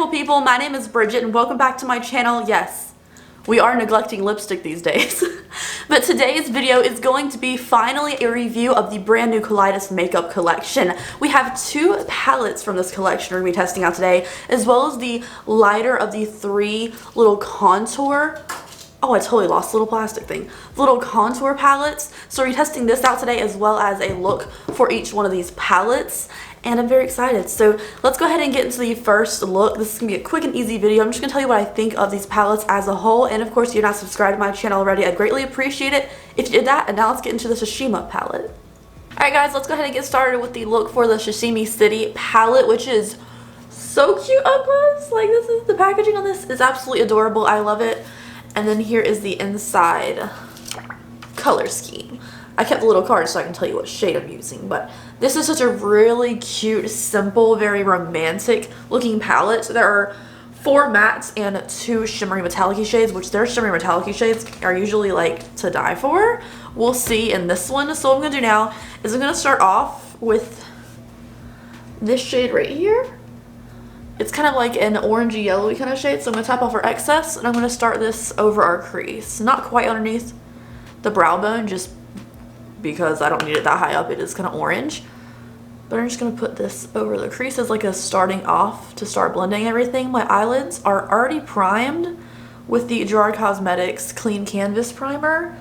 beautiful people, my name is Bridget and welcome back to my channel. Yes, we are neglecting lipstick these days. But today's video is going to be finally a review of the brand new Kaleidos makeup collection. We have two palettes from this collection we're going to be testing out today, as well as the lighter of the three little contour. Oh, I totally lost the little plastic thing. Little contour palettes. So we're testing this out today as well as a look for each one of these palettes. And I'm very excited. So let's go ahead and get into the first look. This is going to be a quick and easy video. I'm just going to tell you what I think of these palettes as a whole. And of course, if you're not subscribed to my channel already, I'd greatly appreciate it if you did that. And now let's get into the Sashimi palette. Alright guys, let's go ahead and get started with the look for the Sashimi City palette, which is so cute up close. Like, this is the packaging on this is absolutely adorable. I love it. And then here is the inside color scheme. I kept the little card so I can tell you what shade I'm using, but this is such a really cute, simple, very romantic looking palette. So there are 4 mattes and 2 shimmery metallic shades, which their shimmery metallic shades are usually like to die for. We'll see in this one. So what I'm going to do now is I'm going to start off with this shade right here. It's kind of like an orangey yellowy kind of shade, so I'm going to tap off our excess and I'm going to start this over our crease. Not quite underneath the brow bone, just because I don't need it that high up. It is kind of orange. But I'm just going to put this over the crease as like a starting off to start blending everything. My eyelids are already primed with the Gerard Cosmetics Clean Canvas Primer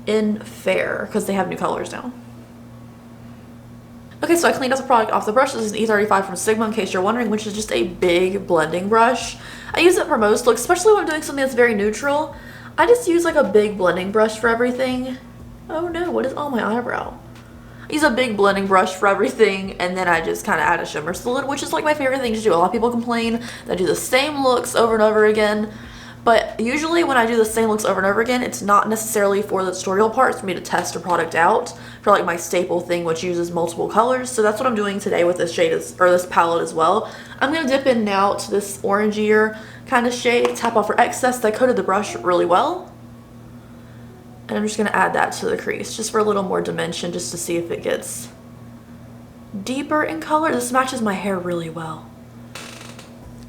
in Fair because they have new colors now. Okay, so I cleaned out the product off the brush. This is an E35 from Sigma, in case you're wondering, which is just a big blending brush. I use it for most looks, especially when I'm doing something that's very neutral. I just use like a big blending brush for everything. Oh no, what is on my eyebrow? I use a big blending brush for everything, and then I just kind of add a shimmer to the lid, which is like my favorite thing to do. A lot of people complain that I do the same looks over and over again. But usually when I do the same looks over and over again, it's not necessarily for the tutorial part. It's for me to test a product out for like my staple thing, which uses multiple colors. So that's what I'm doing today with this shade, or this palette as well. I'm going to dip in now to this orangier kind of shade, tap off our excess. I coated the brush really well. And I'm just going to add that to the crease just for a little more dimension, just to see if it gets deeper in color. This matches my hair really well.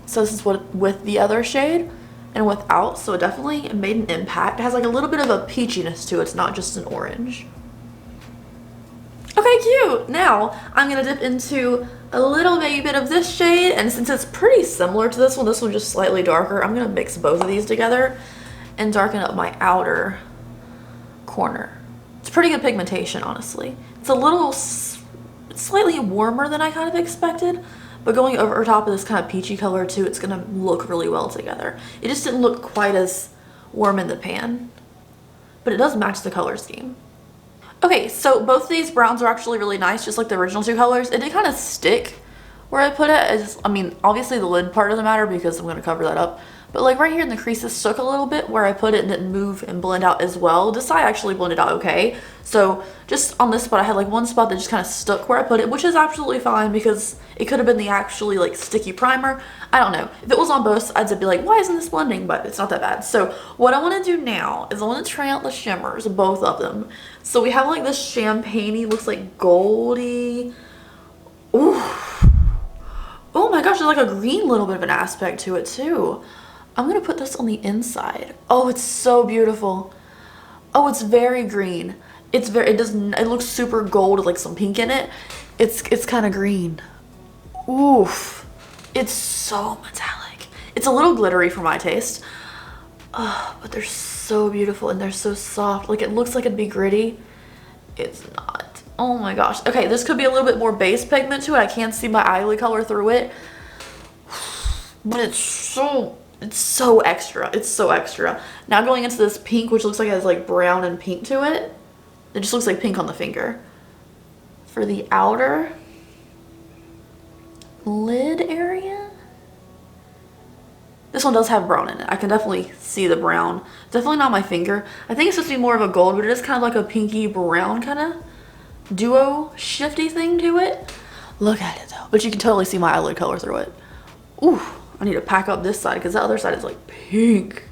So this is what with the other shade and without, so it definitely made an impact. It has like a little bit of a peachiness to it. It's not just an orange. Okay, cute. Now I'm gonna dip into a little baby bit of this shade, and since it's pretty similar to this one's just slightly darker, I'm gonna mix both of these together and darken up my outer corner. It's pretty good pigmentation, honestly. It's a little slightly warmer than I kind of expected. But going over top of this kind of peachy color too, it's going to look really well together. It just didn't look quite as warm in the pan, but it does match the color scheme. Okay, so both of these browns are actually really nice, just like the original 2 colors. It did kind of stick where I put it. I mean, obviously the lid part doesn't matter because I'm going to cover that up. But like right here in the creases stuck a little bit where I put it and didn't move and blend out as well. This side actually blended out okay. So just on this spot, I had like one spot that just kind of stuck where I put it, which is absolutely fine because it could have been the actually like sticky primer. I don't know. If it was on both sides, I'd be like, why isn't this blending? But it's not that bad. So what I want to do now is I want to try out the shimmers, both of them. So we have like this champagne-y, looks like goldy. Ooh. Oh my gosh, there's like a green little bit of an aspect to it too. I'm going to put this on the inside. Oh, it's so beautiful. Oh, it's very green. It looks super gold with like some pink in it. It's kind of green. Oof. It's so metallic. It's a little glittery for my taste. Oh, but they're so beautiful and they're so soft. Like, it looks like it'd be gritty. It's not. Oh my gosh. Okay, this could be a little bit more base pigment to it. I can't see my eyelid color through it. But it's so extra. It's so extra. Now going into this pink, which looks like it has like brown and pink to it. It just looks like pink on the finger. For the outer lid area, this one does have brown in it. I can definitely see the brown. Definitely not my finger. I think it's supposed to be more of a gold, but it is kind of like a pinky brown kind of duo shifty thing to it. Look at it though. But you can totally see my eyelid color through it. Ooh. I need to pack up this side because the other side is like pink.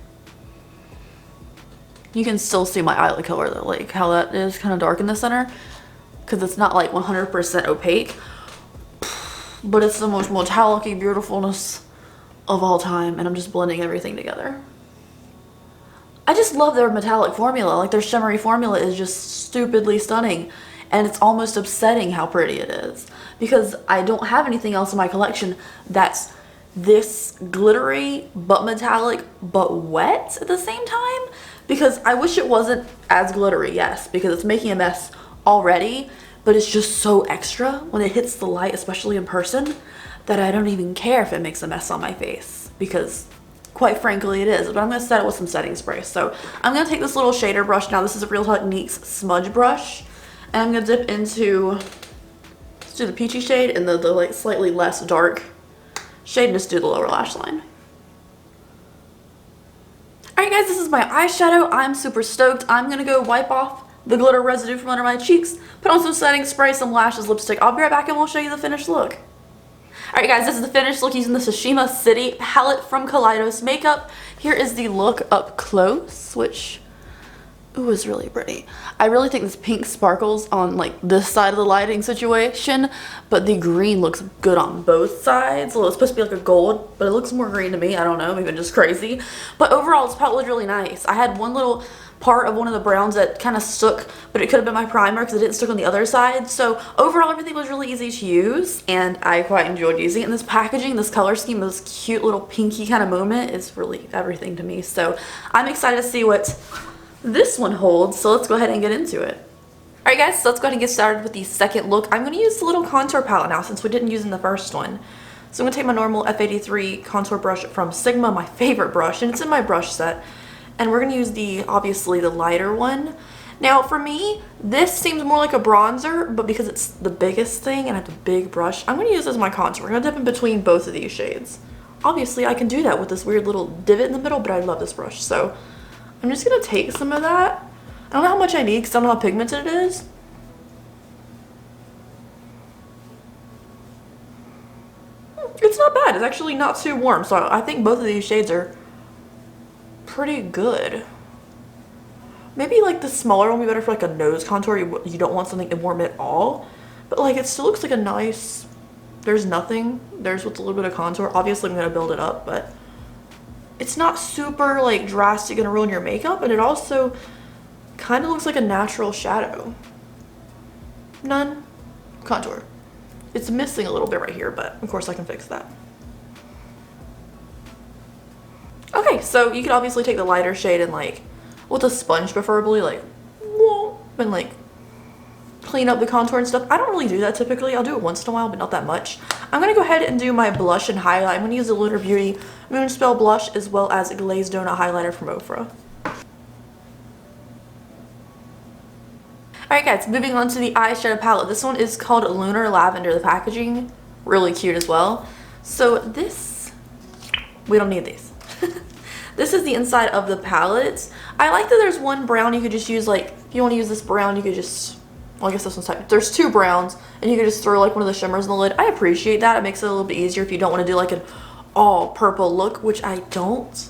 You can still see my eyelid color though, like how that is kind of dark in the center because it's not like 100% opaque, but it's the most metallic-y beautifulness of all time, and I'm just blending everything together. I just love their metallic formula. Like, their shimmery formula is just stupidly stunning, and it's almost upsetting how pretty it is, because I don't have anything else in my collection that's this glittery but metallic but wet at the same time. Because I wish it wasn't as glittery, yes, because it's making a mess already, but it's just so extra when it hits the light, especially in person, that I don't even care if it makes a mess on my face, because quite frankly it is. But I'm going to set it with some setting spray. So I'm going to take this little shader brush. Now this is a Real Techniques smudge brush, and I'm going to dip into, let's do the peachy shade and the like slightly less dark shade, and just do the lower lash line. Alright guys, this is my eyeshadow. I'm super stoked. I'm going to go wipe off the glitter residue from under my cheeks, put on some setting spray, some lashes, lipstick. I'll be right back and we'll show you the finished look. Alright guys, this is the finished look using the Sashimi City palette from Kaleidos Makeup. Here is the look up close, which, ooh, is really pretty. I really think this pink sparkles on like this side of the lighting situation, but the green looks good on both sides. Well, it's supposed to be like a gold, but it looks more green to me. I don't know, maybe I'm just crazy. But overall, this palette was really nice. I had one little part of one of the browns that kind of stuck, but it could have been my primer because it didn't stick on the other side. So overall, everything was really easy to use, and I quite enjoyed using it. And this packaging, this color scheme, this cute little pinky kind of moment is really everything to me. So I'm excited to see what this one holds. So let's go ahead and get into it. Alright guys, so let's go ahead and get started with the second look. I'm going to use the little contour palette now since we didn't use in the first one. So I'm going to take my normal F83 contour brush from Sigma, my favorite brush, and it's in my brush set. And we're going to use the, obviously, the lighter one. Now, for me, this seems more like a bronzer, but because it's the biggest thing and I have a big brush, I'm going to use this as my contour. I'm going to dip in between both of these shades. Obviously, I can do that with this weird little divot in the middle, but I love this brush. So I'm just going to take some of that. I don't know how much I need because I don't know how pigmented it is. It's not bad. It's actually not too warm. So I think both of these shades are pretty good. Maybe like the smaller one would be better for like a nose contour. You don't want something warm at all, but like it still looks like a nice, there's nothing, there's with a little bit of contour. Obviously I'm going to build it up, but it's not super like drastic and ruin your makeup, and it also kind of looks like a natural shadow. None contour. It's missing a little bit right here, but of course I can fix that. Okay, so you could obviously take the lighter shade and like, with a sponge preferably, like, and like clean up the contour and stuff. I don't really do that typically. I'll do it once in a while, but not that much. I'm going to go ahead and do my blush and highlight. I'm going to use the Lunar Beauty Moonspell blush as well as a Glazed Donut highlighter from Ofra. Alright guys, moving on to the eyeshadow palette. This one is called Lunar Lavender. The packaging, really cute as well. So this, we don't need these. This is the inside of the palette. I like that there's one brown you could just use, like, if you want to use this brown, you could just, well, I guess this one's typed. There's two browns, and you could just throw, like, one of the shimmers in the lid. I appreciate that. It makes it a little bit easier if you don't want to do, like, an all purple look, which I don't.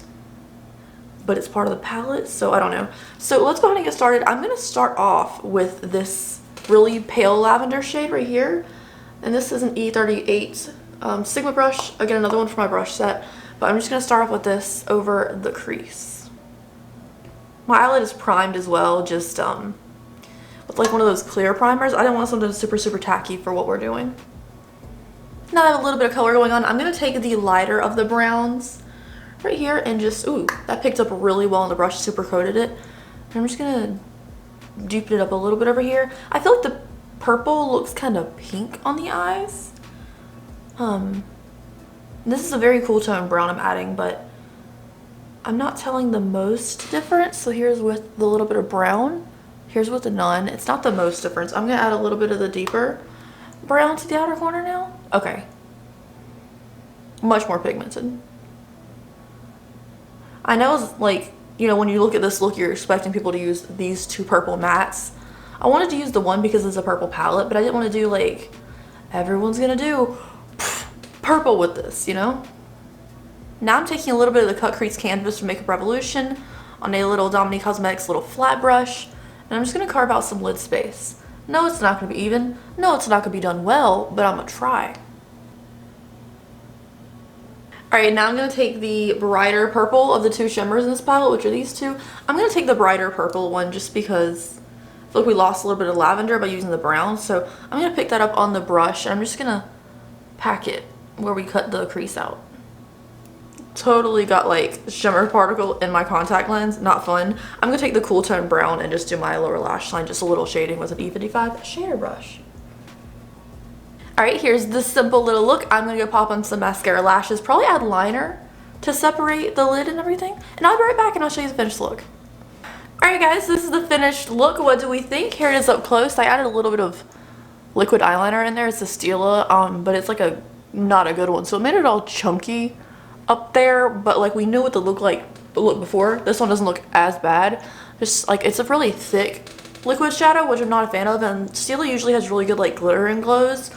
But it's part of the palette, so I don't know. So let's go ahead and get started. I'm going to start off with this really pale lavender shade right here. And this is an E38 Sigma brush. Again, another one for my brush set. But I'm just going to start off with this over the crease. My eyelid is primed as well, just with like one of those clear primers. I didn't want something super tacky for what we're doing. Now I have a little bit of color going on. I'm going to take the lighter of the browns right here and just, ooh, that picked up really well on the brush, super coated it. And I'm just going to deepen it up a little bit over here. I feel like the purple looks kind of pink on the eyes. This is a very cool tone brown I'm adding, but I'm not telling the most difference. So here's with the little bit of brown. Here's with the none. It's not the most difference. I'm going to add a little bit of the deeper brown to the outer corner now. Okay. Much more pigmented. I know it's like, you know, when you look at this look, you're expecting people to use these two purple mattes. I wanted to use the one because it's a purple palette, but I didn't want to do like, everyone's going to do purple with this, you know? Now I'm taking a little bit of the Cut Crease Canvas from Makeup Revolution on a little Dominique Cosmetics little flat brush, and I'm just going to carve out some lid space. No, it's not going to be even. No, it's not going to be done well, but I'm going to try. Alright, now I'm going to take the brighter purple of the two shimmers in this palette, which are these two. I'm going to take the brighter purple one just because I feel like we lost a little bit of lavender by using the brown. So I'm going to pick that up on the brush and I'm just going to pack it where we cut the crease out. Totally got like shimmer particle in my contact lens. Not fun. I'm going to take the cool tone brown and just do my lower lash line, just a little shading with an E55 shader brush. Alright, here's the simple little look. I'm going to go pop on some mascara lashes, probably add liner to separate the lid and everything. And I'll be right back and I'll show you the finished look. Alright guys, this is the finished look. What do we think? Here it is up close. I added a little bit of liquid eyeliner in there. It's a Stila, but it's like not a good one. So it made it all chunky up there, but like we knew what the look before. This one doesn't look as bad. Just like it's a really thick liquid shadow, which I'm not a fan of, and Stila usually has really good like glitter and glows.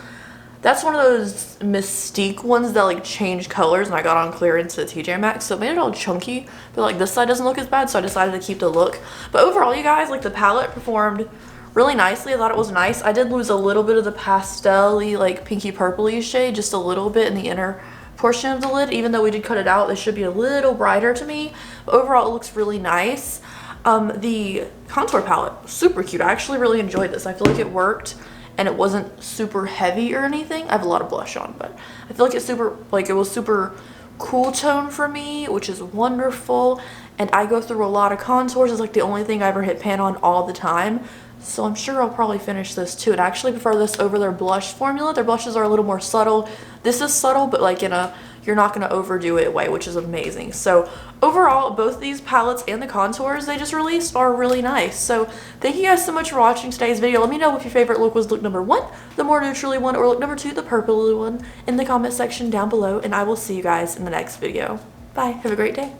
That's one of those Mystique ones that like change colors, and I got on clearance at TJ Maxx, so it made it all chunky. But like this side doesn't look as bad, so I decided to keep the look. But overall, you guys, like the palette performed really nicely. I thought it was nice. I did lose a little bit of the pastel-y, like pinky purpley shade, just a little bit in the inner portion of the lid. Even though we did cut it out, they should be a little brighter to me. But overall, it looks really nice. The contour palette, super cute. I actually really enjoyed this. I feel like it worked. And it wasn't super heavy or anything. I have a lot of blush on, but I feel like it was super cool tone for me, which is wonderful. And I go through a lot of contours. It's like the only thing I ever hit pan on all the time. So I'm sure I'll probably finish this too. And I actually prefer this over their blush formula. Their blushes are a little more subtle. This is subtle, but like in a you're not going to overdo it way, which is amazing. So overall, both these palettes and the contours they just released are really nice. So thank you guys so much for watching today's video. Let me know if your favorite look was look number 1, the more neutrally one, or look number 2, the purpley one, in the comment section down below. And I will see you guys in the next video. Bye. Have a great day.